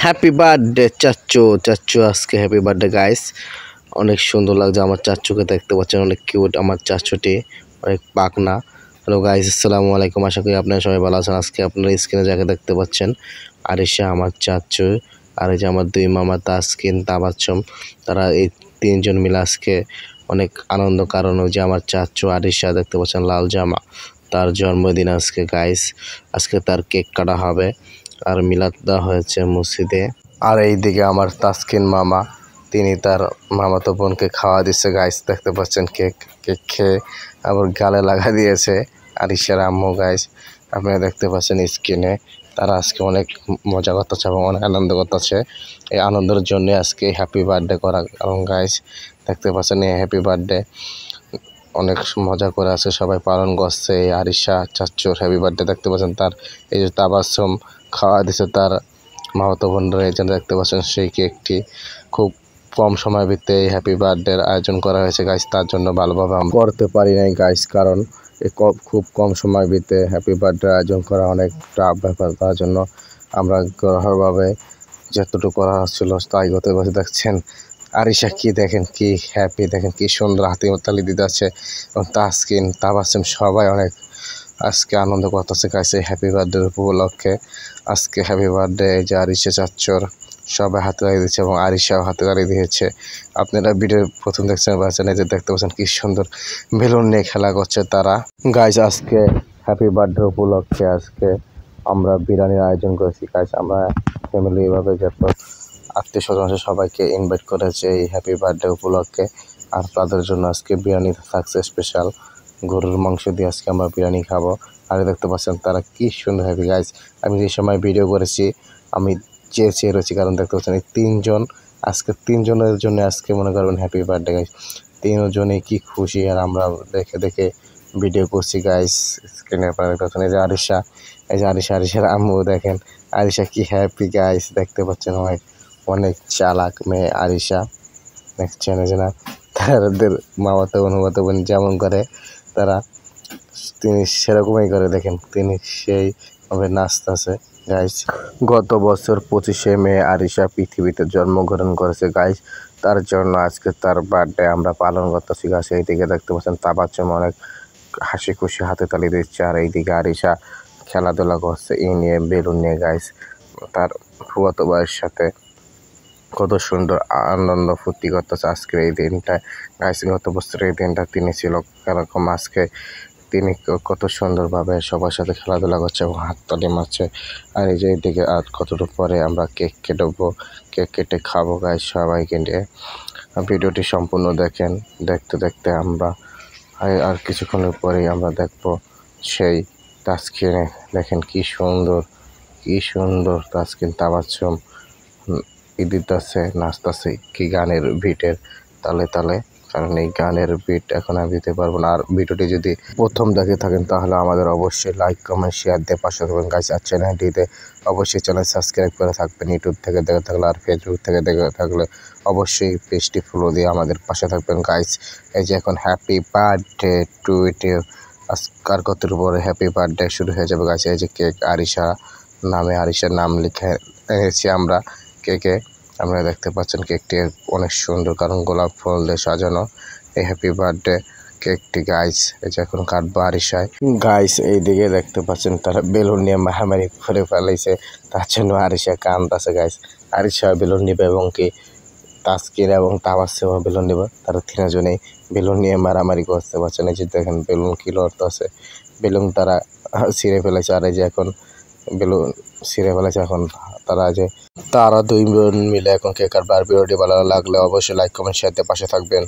Happy birthday চাচ্চু। চাচ্চু আজকে হ্যাপি বার্থডে গাইস। অনেক সুন্দর লাগছে আমার চাচ্চুকে, দেখতে পাচ্ছেন অনেক কিউট আমার চাচ্চুটি, অনেক পাকনা। হ্যালো গাইস, আসসালামু আলাইকুম। আশা করি আপনারা সবাই ভালো আছেন। আজকে আপনারা স্ক্রিনে যাকে দেখতে পাচ্ছেন আরিশা আমার চাচ্চু, আর এই যে আমার দুই মামা তাসকিন তাবাচ্চম, তারা এই তিনজন মিলে আজকে অনেক আনন্দ। কারণ ওই যে আমার চাচ্চু আরিশা দেখতে পাচ্ছেন লাল জামা, তার জন্মদিন আজকে গাইস। আজকে তার কেক কাটা হবে আর মিলাদ দেওয়া হয়েছে মসজিদে। আর এইদিকে আমার তাসকিন মামা, তিনি তার মামাতো বোনকে খাওয়া দিচ্ছে গাইস, দেখতে পাচ্ছেন কেক খেয়ে আবার গালে লাগা দিয়েছে আরিশার আম্মু গাইস। আপনারা দেখতে পাচ্ছেন স্ক্রিনে, তারা আজকে অনেক মজা করতেছে এবং অনেক আনন্দ করতেছে। এই আনন্দের জন্য আজকে হ্যাপি বার্থডে করা। এবং গাইস দেখতে পাচ্ছেন এই হ্যাপি বার্থডে অনেক মজা করে আছে, সবাই পালন করছে এই আরিশা চাচ্চুর হ্যাপি বার্থডে। দেখতে পাচ্ছেন তার এই যে তাবাসসুম খাওয়া দিচ্ছে তার মামাতো বোনরা, এই জন্য দেখতে পাচ্ছেন সেই কেকটি। খুব কম সময়ের ভিতরে এই হ্যাপি বার্থডের আয়োজন করা হয়েছে গাইস, তার জন্য ভালোভাবে আমরা করতে পারি নাই গাইস, কারণ এই খুব কম সময়ের ভিতরে হ্যাপি বার্থডের আয়োজন করা অনেক টাফ ব্যাপার। তার জন্য আমরা গড়ভাবে যতটুকু করা হচ্ছিল তাই করতে পারছি। দেখছেন আরিশা কি দেখেন কি হ্যাপি, দেখেন কি সুন্দর হাততালি দিতে আছে, এবং তাসকিন তাবাসসুম সবাই অনেক আজকে আনন্দ করতেছে গাইস এই হ্যাপি বার্থডে উপলক্ষে। আজকে হ্যাপি বার্থডে এই যে আরিশা চাচ্চুর, সবাই হাতে তালি দিচ্ছে এবং আরিশাও হাতে তালি দিয়েছে। আপনারা ভিডিও প্রথম দেখছেন পাচ্ছেন, এই যে দেখতে পাচ্ছেন কি সুন্দর বেলুন নিয়ে খেলা করছে তারা গাইস। আজকে হ্যাপি বার্থডে উপলক্ষে আজকে আমরা বিরিয়ানির আয়োজন করেছি গাইস। আমরা ফ্যামিলি এভাবে যত আত্মীয় স্বজন সবাইকে ইনভাইট করেছে এই হ্যাপি বার্থডে উপলক্ষে। আর তাদের জন্য আজকে বিরিয়ানি থাকছে স্পেশাল, গরুর মাংস দিয়ে আজকে আমরা বিরিয়ানি খাবো। আর দেখতে পাচ্ছেন তারা কি সুন্দর হ্যাপি গাইস। আমি যে সময় ভিডিও করেছি আমি চেয়ে রয়েছি, কারণ দেখতে পাচ্ছেন এই তিনজন আজকে তিনজনের জন্য আজকে মনে করবেন হ্যাপি বার্থডে গাইস। তিনজনে কি খুশি, আর আমরা দেখে দেখে ভিডিও করছি গাইস। স্ক্রিনের পরে দেখতে পাচ্ছেন এই যে আরিশা, এই যে আরিশার আম্মু দেখেন আরিশা কি হ্যাপি গাইস। দেখতে পাচ্ছেন অনেক চালাক মেয়ে আরিশা। দেখছেন এই যে না, তাদের মামাতো বোন যেমন করে তারা তিনি সেরকমই করে, দেখেন তিনি সেইভাবে নাচতেছে গাইস। গত বছর 25শে মে আরিশা পৃথিবীতে জন্মগ্রহণ করেছে গাইস, তার জন্য আজকে তার বার্থডে আমরা পালন করতেছি গাইস। এইদিকে দেখতে পাচ্ছেন তাবাচ্চুম অনেক হাসি খুশি হাতে তালি দিচ্ছে, আর এইদিকে আরিশা খেলাধুলা করছে এই নিয়ে বেলুন নিয়ে গাইস। তার ফুফাতো ভাইয়ের সাথে কত সুন্দর আনন্দ ফুর্তি করতেছে আজকের এই দিনটা গাইস। গত বছরের এই দিনটা তিনি ছিল এরকম, আজকে তিনি কত সুন্দরভাবে সবার সাথে খেলাধুলা করছে এবং হাততালি মারছে। আর এই যে এইদিকে আর কতটুকু পরে আমরা কেক কেটে কেক কেটে খাবো গাইস সবাইকে নিয়ে। ভিডিওটি সম্পূর্ণ দেখেন, দেখতে দেখতে আমরা আর কিছুক্ষণের পরেই আমরা দেখব সেই তাসকিনে। দেখেন কি সুন্দর তাসকিন তাবাচ্চুম দিতেছে, নাচতেছে কি গানের বিটের তালে তালে। কারণ এই গানের বিট এখন আমি দিতে পারবো না। আর ভিডিওটি যদি প্রথম দেখে থাকেন তাহলে আমাদের অবশ্যই লাইক কমেন্ট শেয়ার দিয়ে পাশে থাকবেন গাইস। আর চ্যানেলটিতে অবশ্যই চ্যানেল সাবস্ক্রাইব করে থাকবেন ইউটিউব থেকে দেখে থাকলে, আর ফেসবুক থেকে দেখে থাকলে অবশ্যই পেজটি ফলো দিয়ে আমাদের পাশে থাকবেন গাইস। এই যে এখন হ্যাপি বার্থডে টু ইউ, আজকার কতর পরে হ্যাপি বার্থডে শুরু হয়ে যাবে গাইস। এই যে কেক আরিশার নাম লিখে এনেছি আমরা কেকে। আপনারা দেখতে পাচ্ছেন কেকটি অনেক সুন্দর, কারণ গোলাপ ফুল দিয়ে সাজানো এই হ্যাপি বার্থডে কেকটি গাইস। এই যে এখন কাটবো আরিশায় গাইস। এইদিকে দেখতে পাচ্ছেন তারা বেলুন নিয়ে মারামারি করে ফেলাইছে, তার জন্য আরিশা কাঁদতেছে গাইস। আরিশা বেলুন নিবে এবং কি তাসকিন এবং তাবাচ্চুম বেলুন নিবে, তারা তিনজনেই বেলুন নিয়ে মারামারি করতে পারছেন। এই যে দেখেন বেলুন কি লড়তেছে, বেলুন তারা ছিঁড়ে ফেলেছে। আর এই যে এখন বেলুন ছিঁড়ে ফেলেছে, এখন তারা দুই বোন মিলে এখন কেক কাটবে। আর ভিডিওটি ভালো লাগলে অবশ্যই লাইক কমেন্ট শেয়ার দিয়ে পাশে থাকবেন।